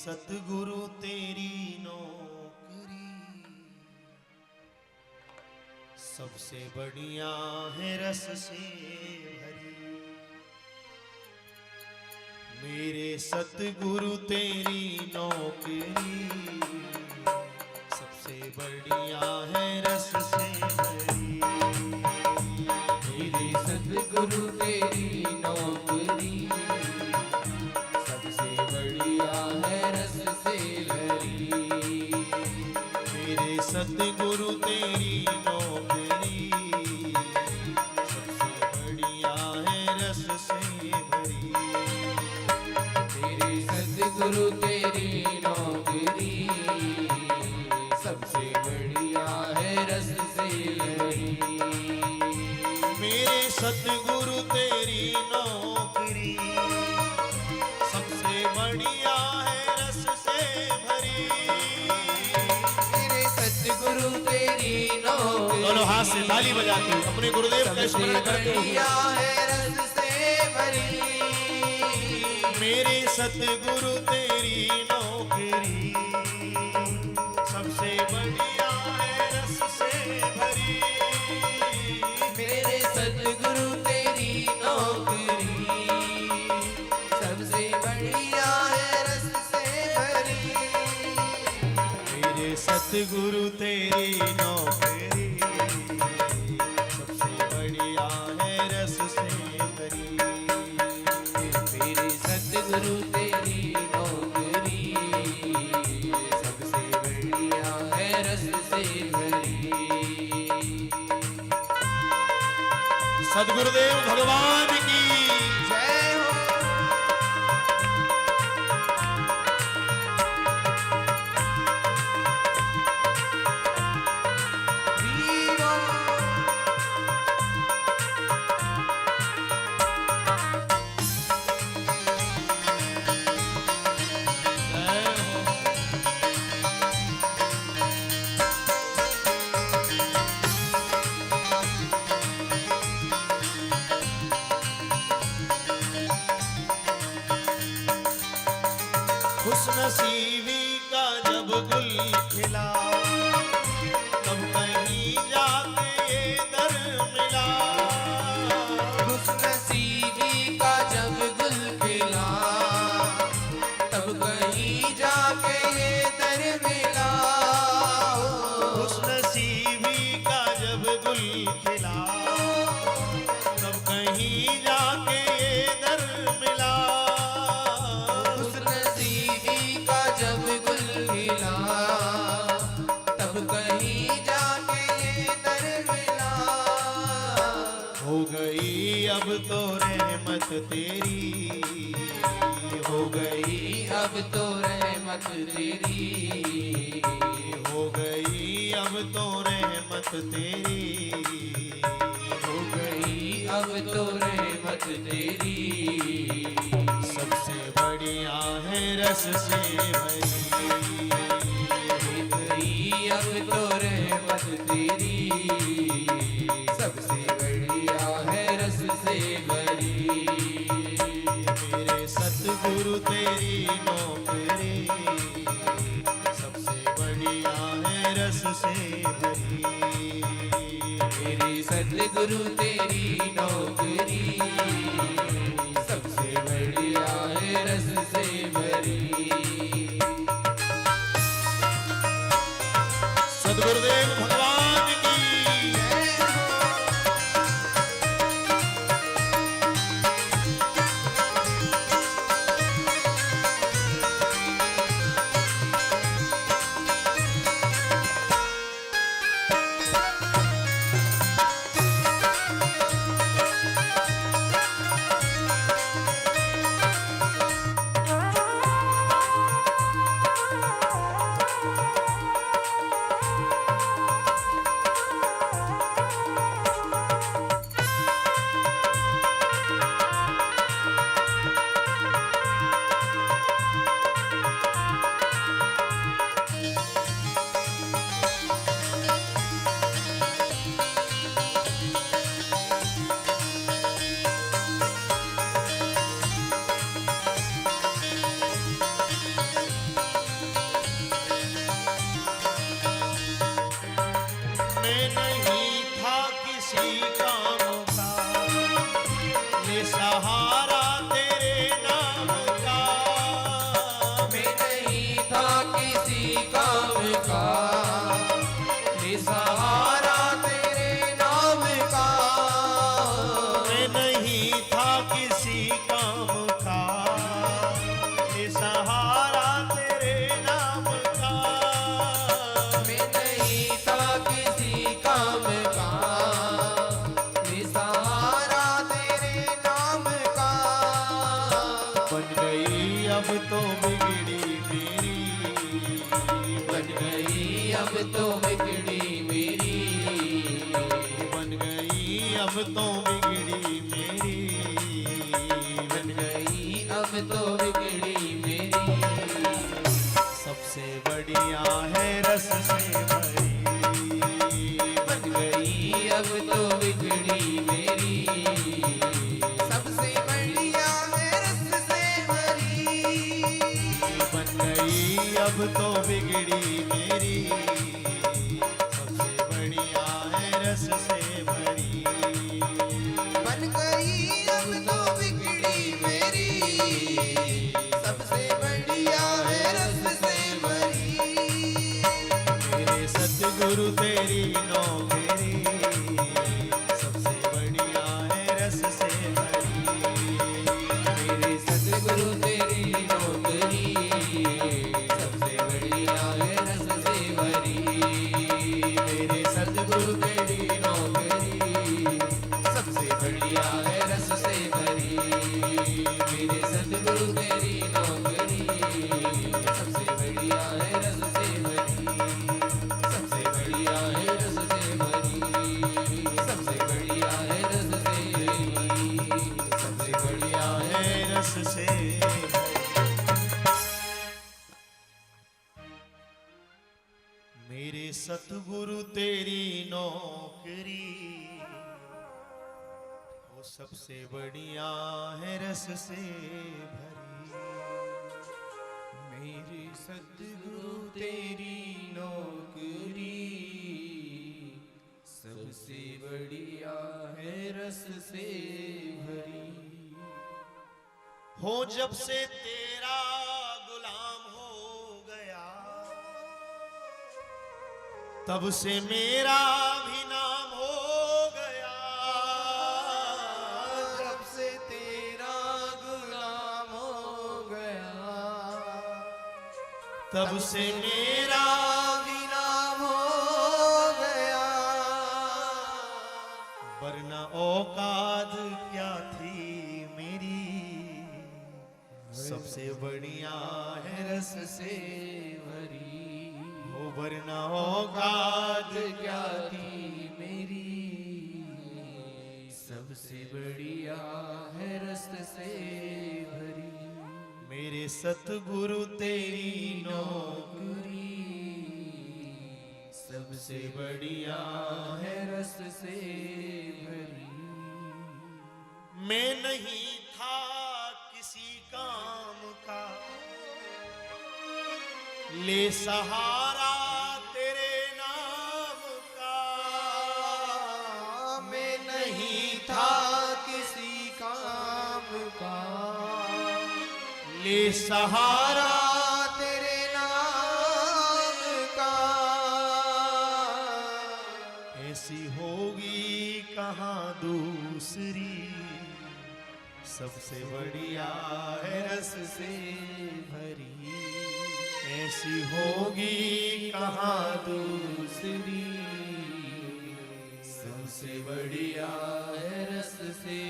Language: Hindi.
सतगुरु तेरी नौकरी सबसे बढ़िया है रस से भरी। मेरे सतगुरु तेरी नौकरी सबसे बढ़िया है रस से भरी। मेरे सतगुरु तेरी नौकरी सबसे बढ़िया है रस से भरी। मेरे सतगुरु तेरी नौकरी सबसे बढ़िया है रस से भरी। मेरे सतगुरु तेरी नौकरी सबसे बढ़िया है रस से भरी। मेरे सतगुरु तेरी नौकरी सबसे बढ़िया है रस से भरी। मेरे सतगुरु तेरी नौकरी दोनों हाथ से ताली बजाते हुए अपने गुरुदेव का स्मरण करते हुए बढ़िया है रस से भरी। मेरे सतगुरु तेरी नौकरी सबसे बढ़िया है रस से भरी। मेरे सतगुरु तेरी नौकरी सबसे बढ़िया है रस से भरी। मेरे सतगुरु तेरी नौकरी सबसे बढ़िया है रस से भरी। मेरे सतगुरु तेरी नौकरी सबसे बढ़िया है रस से भरी। सद्गुरुदेव भगवान की जय हो। जीवो। खुशनसीबी का जब गुल खिला तब कहीं जाके ये दर मिला। खुशनसीबी का जब गुल खिला तब कहीं जाके ये दर मिला। खुशनसीबी का जब गुल खिला तब कहीं जाके ये दर मिला। खुशनसीबी का जब गुल खिला तब कहीं जाके ये दर मिला। हो गई अब तो रहमत तेरी, हो गई अब तो रहमत तेरी, हो गई अब तो रहमत तेरी। हो गई अब तो रहमत तेरी। सबसे बढ़िया है रस से भरी। हो गई अब तो रहमत तेरी सबसे बढ़िया है रस से भरी। मेरे सतगुरु तेरी नौकरी सबसे बढ़िया है रस से भरी। मेरे सतगुरु तेरी नौकरी सबसे बढ़िया है रस से भरी। सद्गुरुदेव भगवान की काम का, ले सहारा तेरे नाम का। मैं नहीं था किसी काम का, ले सहारा तेरे नाम का। मैं नहीं था किसी काम का, ले सहारा तेरे नाम का। मैं नहीं था किसी काम का, ले सहारा तेरे नाम का। बन गई अब तो बिगड़ी मेरी, बन गई अब तो बिगड़ी मेरी, बन गई अब तो बिगड़ी मेरी। बन गई अब तो बिगड़ी मेरी। सबसे बढ़िया है रस से भरी, बन गई अब तो बिगड़ी मेरी। सबसे बढ़िया है रस से भरी। बन गई अब तो बिगड़ी मेरी। सबसे बढ़िया है रस से भरी, बन गई अब तो बिगड़ी मेरी। सबसे बढ़िया है रस से भरी। मेरे सतगुरु तेरी नौकरी, सबसे बढ़िया है रस से भरी। मेरे सतगुरु तेरी नौकरी, सबसे बढ़िया है रस से भरी। मेरे सतगुरु तेरी नौकरी, सबसे बढ़िया है रस से भरी। मेरे सतगुरु तेरी नौकरी, सबसे बढ़िया है रस से भरी। सबसे बढ़िया है रस से भरी। सबसे बढ़िया है रस से भरी। सबसे बढ़िया है है रस से मेरे सतगुरु तेरी नौकरी, वो सबसे बढ़िया है रस से भरी। मेरे सतगुरु तेरी नौकरी, सबसे बढ़िया है रस से भरी। हो जब से तेरा गुलाम हो गया, तब से मेरा भी नाम हो गया। जब से तेरा गुलाम हो गया, तब से मेरा भी नाम हो गया। वरना औकात क्या थी मेरी, सबसे बढ़िया है रस से भरी। हो। वरना औकात क्या थी मेरी, सबसे बढ़िया है रस से भरी। मेरे सतगुरु तेरी नौकरी, सबसे बढ़िया है रस से भरी। मैं नहीं था किसी काम का, ले सहारा तेरे नाम का। मैं नहीं था किसी काम का, ले सहारा तेरे नाम का। ऐसी होगी कहाँ दूसरी, सबसे बढ़िया है रस से भरी। ऐसी होगी कहाँ दूसरी, सबसे बढ़िया है रस से